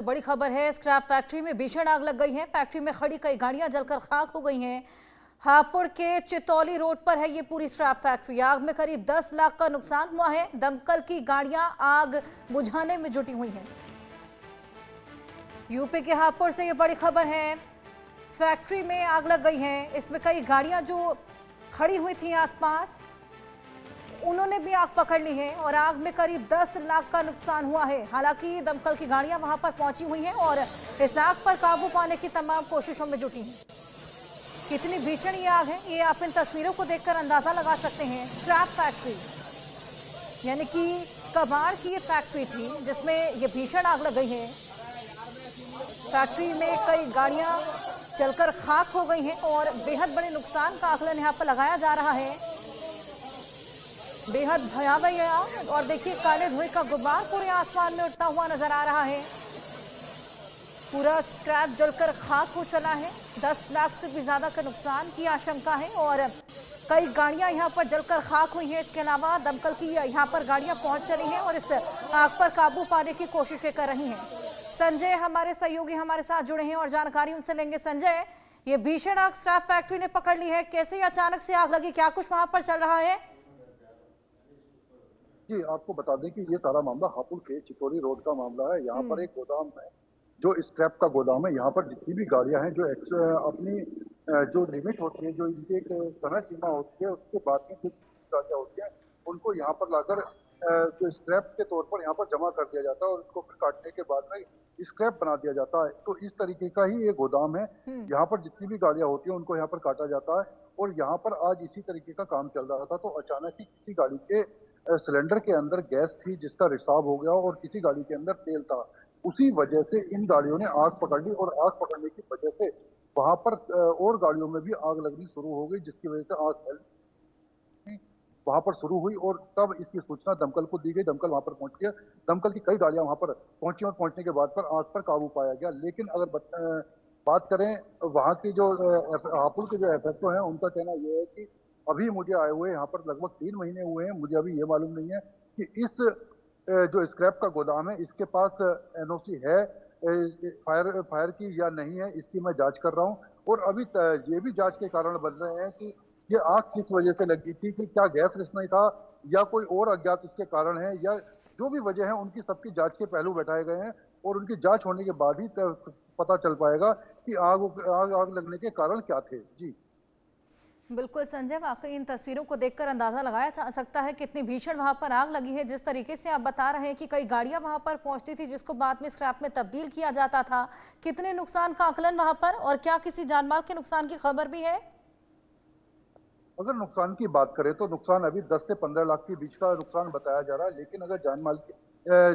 बड़ी खबर है। स्क्रैप फैक्ट्री में भीषण आग लग गई है। फैक्ट्री में खड़ी कई गाड़ियां जलकर खाक हो गई हैं। हापुड़ के चितौली रोड पर है ये पूरी स्क्रैप फैक्ट्री। आग में करीब 10 लाख का नुकसान हुआ है। दमकल की गाड़ियां आग बुझाने में जुटी हुई हैं। यूपी के हापुड़ से ये बड़ी खबर है। फैक्ट्री में आग लग गई है। इसमें कई गाड़ियां जो खड़ी हुई थी आसपास, उन्होंने भी आग पकड़ ली है और आग में करीब 10 लाख का नुकसान हुआ है। हालांकि दमकल की गाड़ियां वहां पर पहुंची हुई हैं और इस आग पर काबू पाने की तमाम कोशिशों में जुटी हैं। कितनी भीषण ये आग है, ये आप इन तस्वीरों को देखकर अंदाजा लगा सकते हैं। स्क्रैप फैक्ट्री यानी कि कबाड़ की ये फैक्ट्री थी जिसमें ये भीषण आग लग गई है। फैक्ट्री में कई गाड़ियां जलकर खाक हो गई हैं और बेहद बड़े नुकसान का आकलन यहाँ पर लगाया जा रहा है। बेहद भयावह यह आग, और देखिए काले धुएं का गुब्बार पूरे आसमान में उठता हुआ नजर आ रहा है। पूरा स्क्रैप जलकर खाक हो चला है। 10 लाख से भी ज्यादा का नुकसान की आशंका है और कई गाड़ियां यहां पर जलकर खाक हुई हैं। इसके अलावा दमकल की यहां पर गाड़ियां पहुंच चली हैं और इस आग पर काबू पाने की कोशिशें कर रही हैं। संजय हमारे सहयोगी हमारे साथ जुड़े हैं और जानकारी उनसे लेंगे। संजय, ये भीषण आग स्क्रैप फैक्ट्री ने पकड़ ली है, कैसे अचानक से आग लगी, क्या कुछ वहां पर चल रहा है? जी, आपको बता दें कि ये सारा मामला हापुड़ के चितौली रोड का मामला है। यहाँ पर एक गोदाम है जो स्क्रैप का गोदाम है। यहाँ पर जितनी भी गाड़ियां हैं जो अपनी जो लिमिट होती है, जो इनकी एक समय सीमा होती है, उसके बाद में कुछ गाड़ियां होती हैं, उनको यहाँ पर लाकर जो स्क्रैप के तौर पर यहाँ पर जमा कर दिया जाता है और उसको फिर काटने के बाद में स्क्रैप बना दिया जाता है। तो इस तरीके का ही ये गोदाम है। यहाँ पर जितनी भी गाड़ियां होती हैं उनको यहाँ पर काटा जाता है और यहाँ पर आज इसी तरीके का काम चल रहा था। तो अचानक ही किसी गाड़ी के सिलेंडर के अंदर गैस थी जिसका रिसाव हो गया और किसी गाड़ी के अंदर तेल था। उसी वजह से इन गाड़ियों ने आग पकड़ ली और आग पकड़ने की वजह से वहां पर और गाड़ियों में भी आग लगनी शुरू हो गई, जिसकी वजह से आग फैल वहां पर शुरू हुई और तब इसकी सूचना दमकल को दी गई। दमकल वहां पर पहुंच गया। दमकल की कई गाड़ियां वहां पर पहुंची और पहुंचने के बाद पर आग पर काबू पाया गया। लेकिन अगर बात करें वहां की जो हापुड़ के जो एफएसओ हैं, उनका कहना यह है कि अभी मुझे आए हुए यहाँ पर लगभग 3 महीने हुए हैं। मुझे अभी ये मालूम नहीं है कि इस जो स्क्रैप का गोदाम है इसके पास एनओसी है फायर की या नहीं है, इसकी मैं जांच कर रहा हूँ। और अभी ये भी जांच के कारण बन रहे हैं कि ये आग किस वजह से लगी थी, कि क्या गैस रिस नहीं था या कोई और अज्ञात इसके कारण है, या जो भी वजह है उनकी सबकी जांच के पहलू बैठाए गए हैं और उनकी जांच होने के बाद ही पता चल पाएगा कि आग लगने के कारण क्या थे। जी बिल्कुल संजय, वाकई इन तस्वीरों को देखकर अंदाजा लगाया जा सकता है कितनी भीषण वहां पर आग लगी है। जिस तरीके से आप बता रहे हैं कि कई गाड़ियां वहां पर पहुंचती थी जिसको बाद में स्क्रैप में तब्दील किया जाता था, कितने नुकसान का आकलन वहां पर, और क्या किसी जानमाल के नुकसान की खबर भी है? अगर नुकसान की बात करें तो नुकसान अभी 10 से 15 लाख के बीच का नुकसान बताया जा रहा है। लेकिन अगर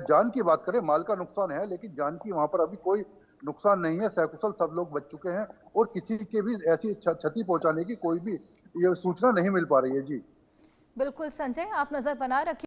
जान की बात करें, माल का नुकसान है लेकिन जान की वहां पर अभी कोई नुकसान नहीं है। सकुशल सब लोग बच चुके हैं और किसी के भी ऐसी क्षति पहुंचाने की कोई भी ये सूचना नहीं मिल पा रही है। जी बिल्कुल संजय, आप नजर बनाए रखिए।